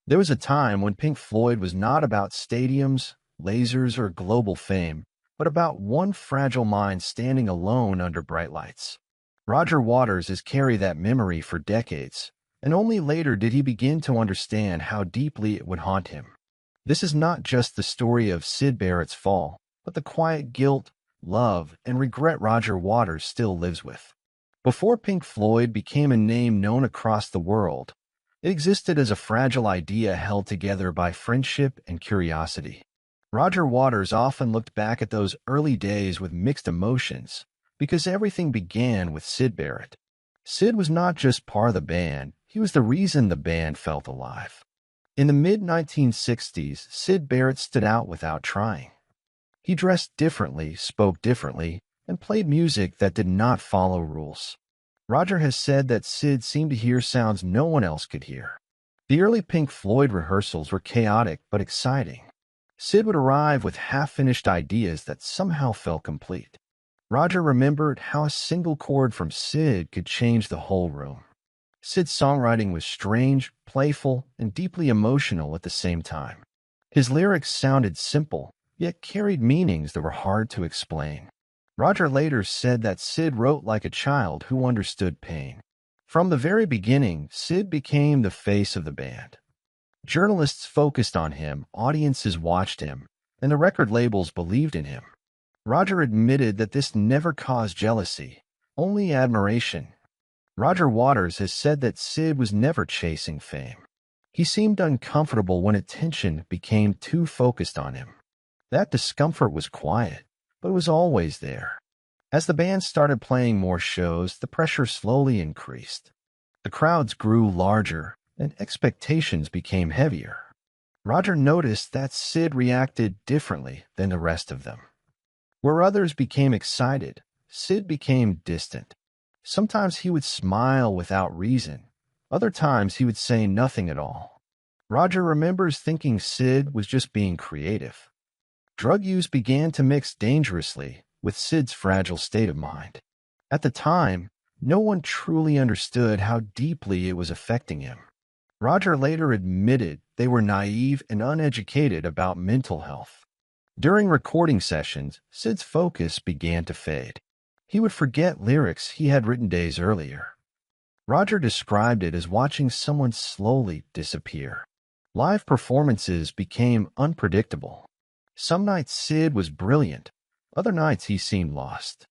There was a time when Pink Floyd was not about stadiums, lasers, or global fame, but about one fragile mind standing alone under bright lights. Roger Waters has carried that memory for decades, and only later did he begin to understand how deeply it would haunt him. This is not just the story of Syd Barrett's fall, but the quiet guilt, love, and regret Roger Waters still lives with. Before Pink Floyd became a name known across the world, it existed as a fragile idea held together by friendship and curiosity. Roger Waters often looked back at those early days with mixed emotions because everything began with Syd Barrett. Syd was not just part of the band, he was the reason the band felt alive. In the mid-1960s, Syd Barrett stood out without trying. He dressed differently, spoke differently, and played music that did not follow rules. Roger has said that Syd seemed to hear sounds no one else could hear. The early Pink Floyd rehearsals were chaotic but exciting. Syd would arrive with half-finished ideas that somehow felt complete. Roger remembered how a single chord from Syd could change the whole room. Syd's songwriting was strange, playful, and deeply emotional at the same time. His lyrics sounded simple, yet carried meanings that were hard to explain. Roger later said that Syd wrote like a child who understood pain. From the very beginning, Syd became the face of the band. Journalists focused on him, audiences watched him, and the record labels believed in him. Roger admitted that this never caused jealousy, only admiration. Roger Waters has said that Syd was never chasing fame. He seemed uncomfortable when attention became too focused on him. That discomfort was quiet, but it was always there. As the band started playing more shows, the pressure slowly increased. The crowds grew larger, and expectations became heavier. Roger noticed that Syd reacted differently than the rest of them. Where others became excited, Syd became distant. Sometimes he would smile without reason. Other times he would say nothing at all. Roger remembers thinking Syd was just being creative. Drug use began to mix dangerously with Syd's fragile state of mind. At the time, no one truly understood how deeply it was affecting him. Roger later admitted they were naive and uneducated about mental health. During recording sessions, Syd's focus began to fade. He would forget lyrics he had written days earlier. Roger described it as watching someone slowly disappear. Live performances became unpredictable. Some nights Syd was brilliant, other nights he seemed lost.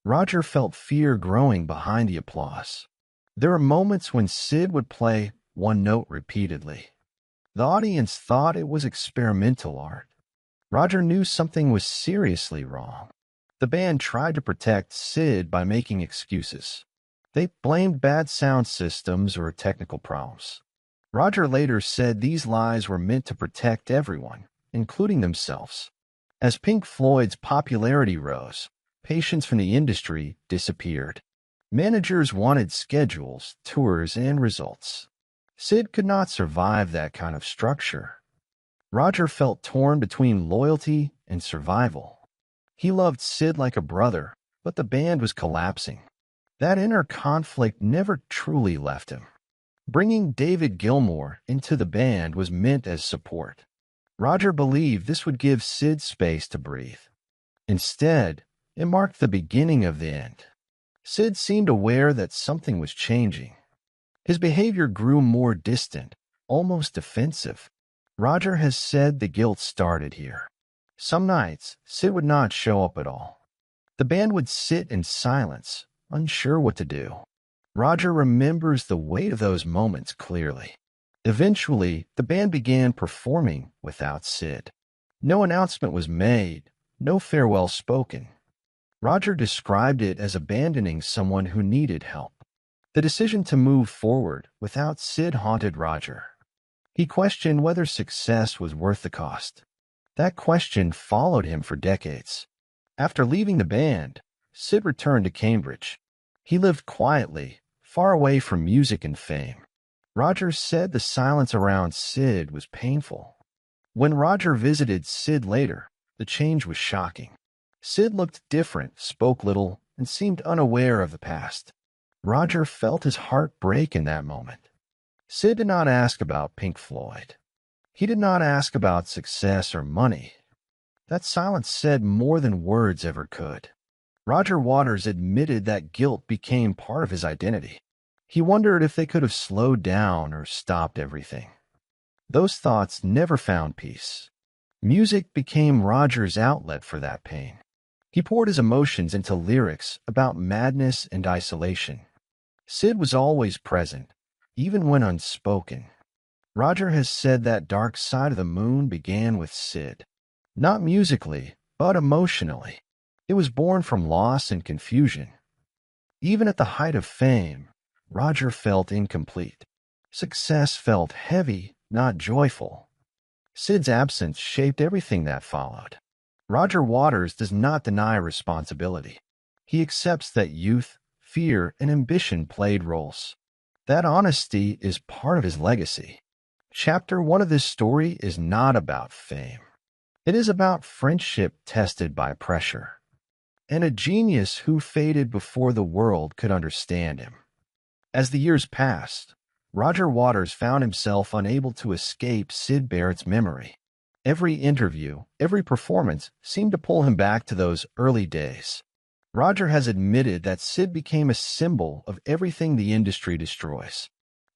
Roger felt fear growing behind the applause. There were moments when Syd would play one note repeatedly. The audience thought it was experimental art. Roger knew something was seriously wrong. The band tried to protect Syd by making excuses. They blamed bad sound systems or technical problems. Roger later said these lies were meant to protect everyone, including themselves. As Pink Floyd's popularity rose, patience from the industry disappeared. Managers wanted schedules, tours, and results. Syd could not survive that kind of structure. Roger felt torn between loyalty and survival. He loved Syd like a brother, but the band was collapsing. That inner conflict never truly left him. Bringing David Gilmour into the band was meant as support. Roger believed this would give Syd space to breathe. Instead, it marked the beginning of the end. Syd seemed aware that something was changing. His behavior grew more distant, almost defensive. Roger has said the guilt started here. Some nights, Syd would not show up at all. The band would sit in silence, unsure what to do. Roger remembers the weight of those moments clearly. Eventually, the band began performing without Syd. No announcement was made, no farewell spoken. Roger described it as abandoning someone who needed help. The decision to move forward without Syd haunted Roger. He questioned whether success was worth the cost. That question followed him for decades. After leaving the band, Syd returned to Cambridge. He lived quietly, far away from music and fame. Roger said the silence around Syd was painful. When Roger visited Syd later, the change was shocking. Syd looked different, spoke little, and seemed unaware of the past. Roger felt his heart break in that moment. Syd did not ask about Pink Floyd. He did not ask about success or money. That silence said more than words ever could. Roger Waters admitted that guilt became part of his identity. He wondered if they could have slowed down or stopped everything. Those thoughts never found peace. Music became Roger's outlet for that pain. He poured his emotions into lyrics about madness and isolation. Syd was always present, even when unspoken. Roger has said that Dark Side of the Moon began with Syd. Not musically, but emotionally. It was born from loss and confusion. Even at the height of fame, Roger felt incomplete. Success felt heavy, not joyful. Syd's absence shaped everything that followed. Roger Waters does not deny responsibility. He accepts that youth, fear, and ambition played roles. That honesty is part of his legacy. Chapter 1 of this story is not about fame. It is about friendship tested by pressure, and a genius who faded before the world could understand him. As the years passed, Roger Waters found himself unable to escape Syd Barrett's memory. Every interview, every performance seemed to pull him back to those early days. Roger has admitted that Syd became a symbol of everything the industry destroys.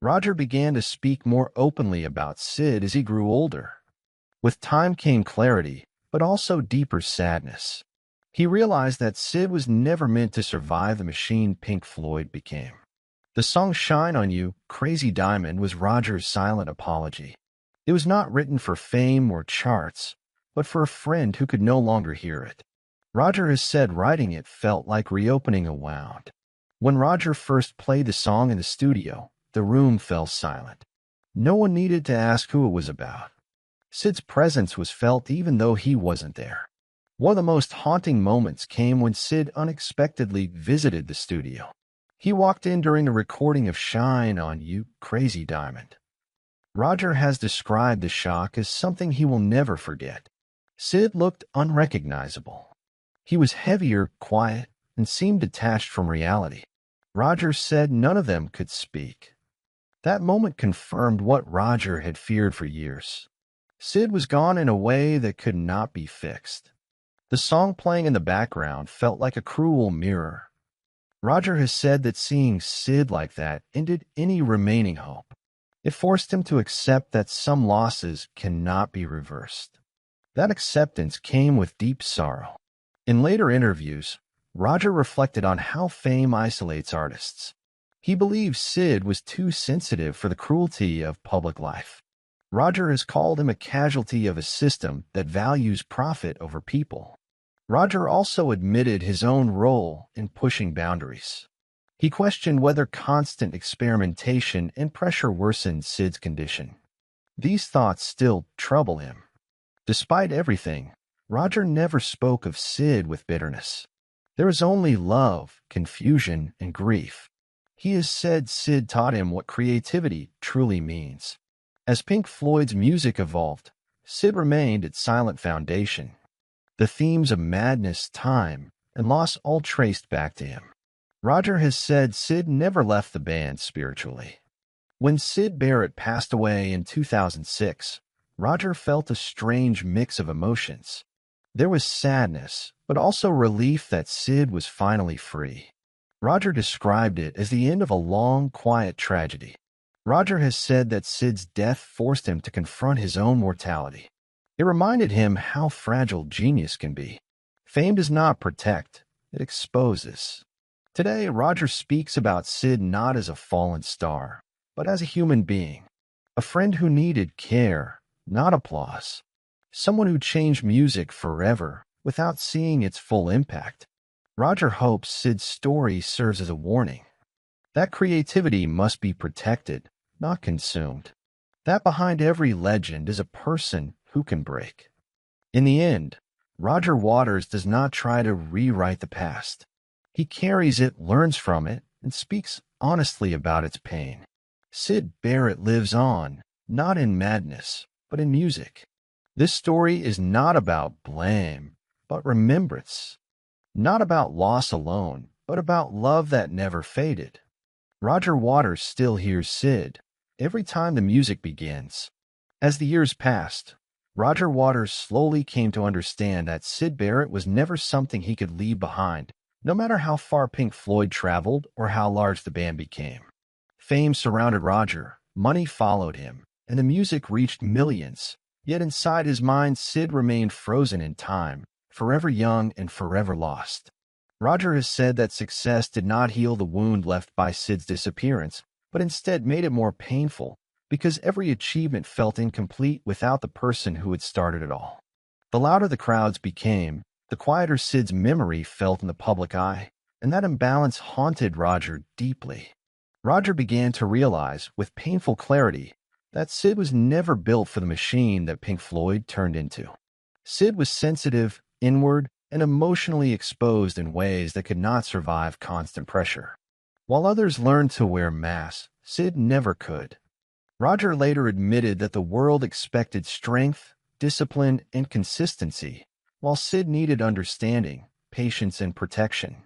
Roger began to speak more openly about Syd as he grew older. With time came clarity, but also deeper sadness. He realized that Syd was never meant to survive the machine Pink Floyd became. The song Shine on You, Crazy Diamond was Roger's silent apology. It was not written for fame or charts, but for a friend who could no longer hear it. Roger has said writing it felt like reopening a wound. When Roger first played the song in the studio, the room fell silent. No one needed to ask who it was about. Syd's presence was felt even though he wasn't there. One of the most haunting moments came when Syd unexpectedly visited the studio. He walked in during the recording of Shine on You, Crazy Diamond. Roger has described the shock as something he will never forget. Syd looked unrecognizable. He was heavier, quiet, and seemed detached from reality. Roger said none of them could speak. That moment confirmed what Roger had feared for years. Syd was gone in a way that could not be fixed. The song playing in the background felt like a cruel mirror. Roger has said that seeing Syd like that ended any remaining hope. It forced him to accept that some losses cannot be reversed. That acceptance came with deep sorrow. In later interviews, Roger reflected on how fame isolates artists. He believes Syd was too sensitive for the cruelty of public life. Roger has called him a casualty of a system that values profit over people. Roger also admitted his own role in pushing boundaries. He questioned whether constant experimentation and pressure worsened Syd's condition. These thoughts still trouble him. Despite everything, Roger never spoke of Syd with bitterness. There is only love, confusion, and grief. He has said Syd taught him what creativity truly means. As Pink Floyd's music evolved, Syd remained its silent foundation. The themes of madness, time, and loss all traced back to him. Roger has said Syd never left the band spiritually. When Syd Barrett passed away in 2006, Roger felt a strange mix of emotions. There was sadness, but also relief that Syd was finally free. Roger described it as the end of a long, quiet tragedy. Roger has said that Syd's death forced him to confront his own mortality. It reminded him how fragile genius can be. Fame does not protect, it exposes. Today, Roger speaks about Syd not as a fallen star, but as a human being. A friend who needed care, not applause. Someone who changed music forever without seeing its full impact. Roger hopes Syd's story serves as a warning. That creativity must be protected, not consumed. That behind every legend is a person who can break. In the end, Roger Waters does not try to rewrite the past. He carries it, learns from it, and speaks honestly about its pain. Syd Barrett lives on, not in madness, but in music. This story is not about blame, but remembrance. Not about loss alone, but about love that never faded. Roger Waters still hears Syd every time the music begins. As the years passed, Roger Waters slowly came to understand that Syd Barrett was never something he could leave behind, no matter how far Pink Floyd traveled or how large the band became. Fame surrounded Roger, money followed him, and the music reached millions. Yet inside his mind, Syd remained frozen in time, forever young and forever lost. Roger has said that success did not heal the wound left by Syd's disappearance, but instead made it more painful, because every achievement felt incomplete without the person who had started it all. The louder the crowds became, the quieter Syd's memory felt in the public eye, and that imbalance haunted Roger deeply. Roger began to realize, with painful clarity, that Syd was never built for the machine that Pink Floyd turned into. Syd was sensitive, inward, and emotionally exposed in ways that could not survive constant pressure. While others learned to wear masks, Syd never could. Roger later admitted that the world expected strength, discipline, and consistency, while Syd needed understanding, patience, and protection.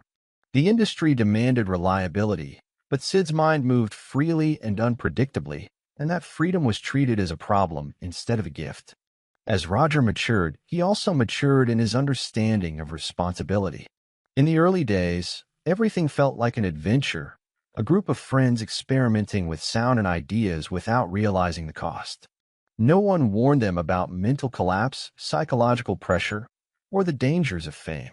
The industry demanded reliability, but Syd's mind moved freely and unpredictably, and that freedom was treated as a problem instead of a gift. As Roger matured, he also matured in his understanding of responsibility. In the early days, everything felt like an adventure, a group of friends experimenting with sound and ideas without realizing the cost. No one warned them about mental collapse, psychological pressure, or the dangers of fame.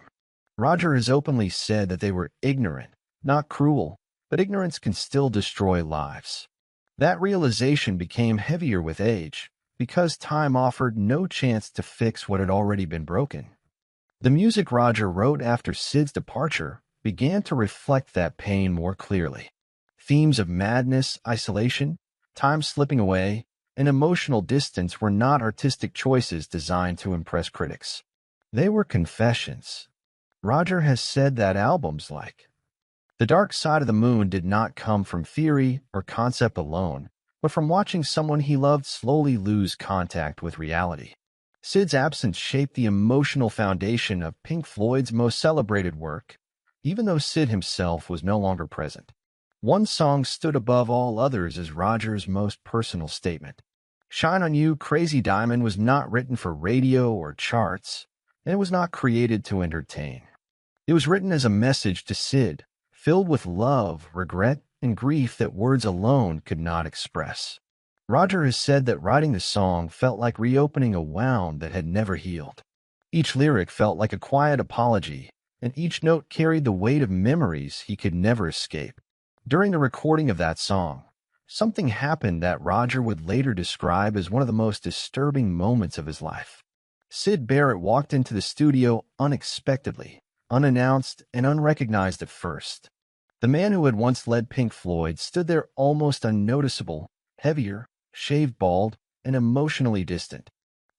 Roger has openly said that they were ignorant, not cruel, but ignorance can still destroy lives. That realization became heavier with age, because time offered no chance to fix what had already been broken. The music Roger wrote after Syd's departure began to reflect that pain more clearly. Themes of madness, isolation, time slipping away, and emotional distance were not artistic choices designed to impress critics. They were confessions. Roger has said that albums like The Dark Side of the Moon did not come from theory or concept alone, but from watching someone he loved slowly lose contact with reality. Syd's absence shaped the emotional foundation of Pink Floyd's most celebrated work, even though Syd himself was no longer present. One song stood above all others as Roger's most personal statement. Shine on You, Crazy Diamond was not written for radio or charts, and it was not created to entertain. It was written as a message to Syd, filled with love, regret, and grief that words alone could not express. Roger has said that writing the song felt like reopening a wound that had never healed. Each lyric felt like a quiet apology, and each note carried the weight of memories he could never escape. During the recording of that song, something happened that Roger would later describe as one of the most disturbing moments of his life. Syd Barrett walked into the studio unexpectedly, unannounced and unrecognized at first. The man who had once led Pink Floyd stood there almost unnoticeable, heavier, shaved bald, and emotionally distant.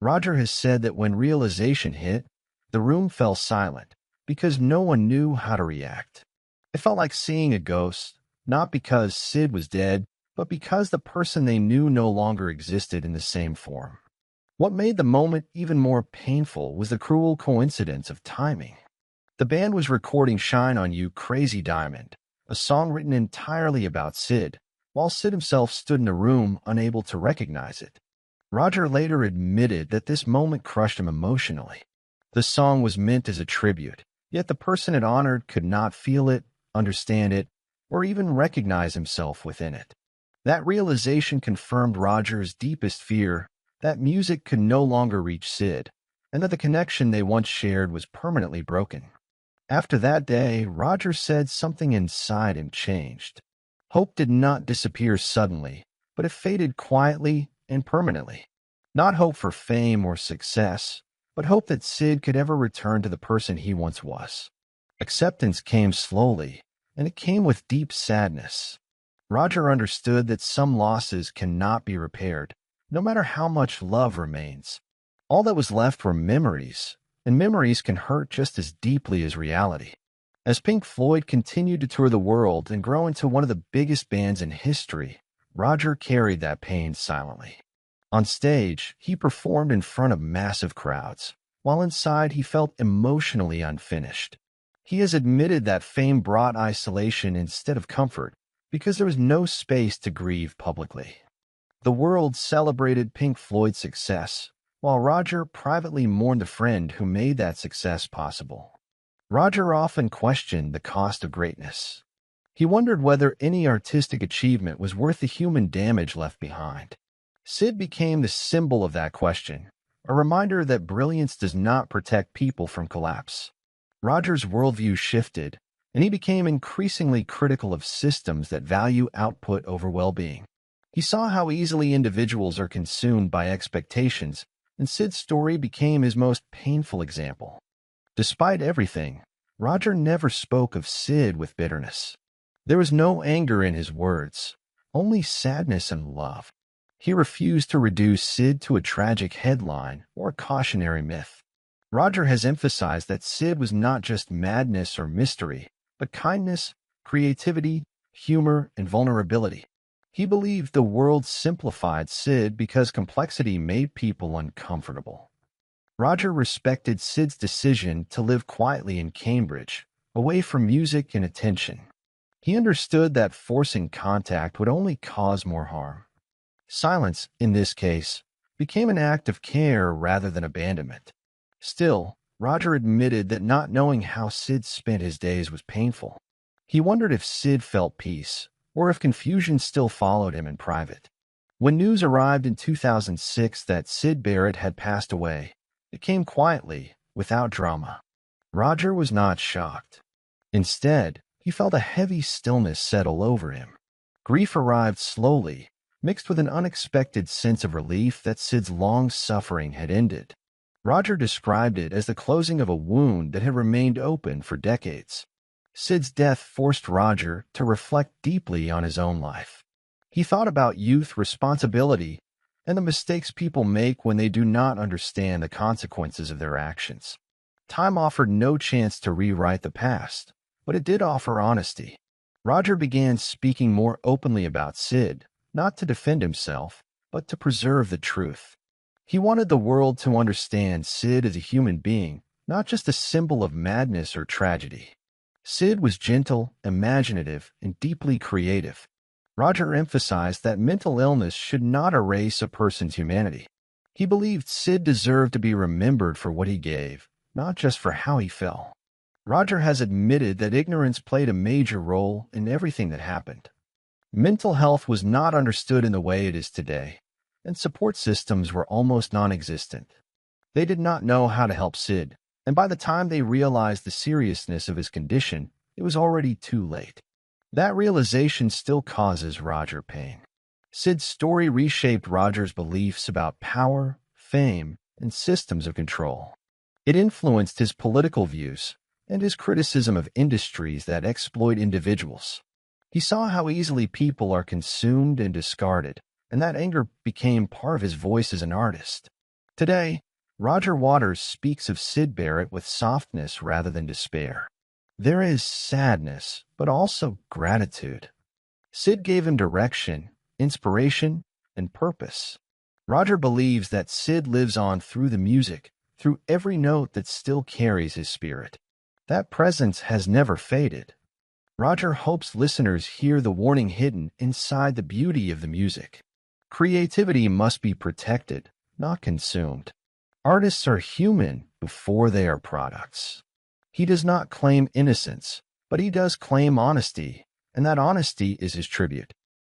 Roger has said that when realization hit, the room fell silent because no one knew how to react. It felt like seeing a ghost, not because Syd was dead, but because the person they knew no longer existed in the same form. What made the moment even more painful was the cruel coincidence of timing. The band was recording Shine on You, Crazy Diamond, a song written entirely about Syd, while Syd himself stood in a room unable to recognize it. Roger later admitted that this moment crushed him emotionally. The song was meant as a tribute, yet the person it honored could not feel it, understand it, or even recognize himself within it. That realization confirmed Roger's deepest fear that music could no longer reach Syd, and that the connection they once shared was permanently broken. After that day, Roger said something inside him changed. Hope did not disappear suddenly, but it faded quietly and permanently. Not hope for fame or success, but hope that Syd could ever return to the person he once was. Acceptance came slowly, and it came with deep sadness. Roger understood that some losses cannot be repaired, no matter how much love remains. All that was left were memories, and memories can hurt just as deeply as reality. As Pink Floyd continued to tour the world and grow into one of the biggest bands in history, Roger carried that pain silently. On stage, he performed in front of massive crowds, while inside he felt emotionally unfinished. He has admitted that fame brought isolation instead of comfort, because there was no space to grieve publicly. The world celebrated Pink Floyd's success, while Roger privately mourned the friend who made that success possible. Roger often questioned the cost of greatness. He wondered whether any artistic achievement was worth the human damage left behind. Syd became the symbol of that question, a reminder that brilliance does not protect people from collapse. Roger's worldview shifted, and he became increasingly critical of systems that value output over well-being. He saw how easily individuals are consumed by expectations, and Syd's story became his most painful example. Despite everything, Roger never spoke of Syd with bitterness. There was no anger in his words, only sadness and love. He refused to reduce Syd to a tragic headline or a cautionary myth. Roger has emphasized that Syd was not just madness or mystery, but kindness, creativity, humor, and vulnerability. He believed the world simplified Syd because complexity made people uncomfortable. Roger respected Syd's decision to live quietly in Cambridge, away from music and attention. He understood that forcing contact would only cause more harm. Silence, in this case, became an act of care rather than abandonment. Still, Roger admitted that not knowing how Syd spent his days was painful. He wondered if Syd felt peace, or if confusion still followed him in private. When news arrived in 2006 that Syd Barrett had passed away, it came quietly, without drama. Roger was not shocked. Instead, he felt a heavy stillness settle over him. Grief arrived slowly, mixed with an unexpected sense of relief that Syd's long suffering had ended. Roger described it as the closing of a wound that had remained open for decades. Syd's death forced Roger to reflect deeply on his own life. He thought about youth, responsibility, and the mistakes people make when they do not understand the consequences of their actions. Time offered no chance to rewrite the past, but it did offer honesty. Roger began speaking more openly about Syd, not to defend himself, but to preserve the truth. He wanted the world to understand Syd as a human being, not just a symbol of madness or tragedy. Syd was gentle, imaginative, and deeply creative. Roger emphasized that mental illness should not erase a person's humanity. He believed Syd deserved to be remembered for what he gave, not just for how he fell. Roger has admitted that ignorance played a major role in everything that happened. Mental health was not understood in the way it is today, and support systems were almost non-existent. They did not know how to help Syd, and by the time they realized the seriousness of his condition, it was already too late. That realization still causes Roger pain. Syd's story reshaped Roger's beliefs about power, fame, and systems of control. It influenced his political views and his criticism of industries that exploit individuals. He saw how easily people are consumed and discarded, and that anger became part of his voice as an artist. Today, Roger Waters speaks of Syd Barrett with softness rather than despair. There is sadness, but also gratitude. Syd gave him direction, inspiration, and purpose. Roger believes that Syd lives on through the music, through every note that still carries his spirit. That presence has never faded. Roger hopes listeners hear the warning hidden inside the beauty of the music. Creativity must be protected, not consumed. Artists are human before they are products. He does not claim innocence, but he does claim honesty, and that honesty is his tribute.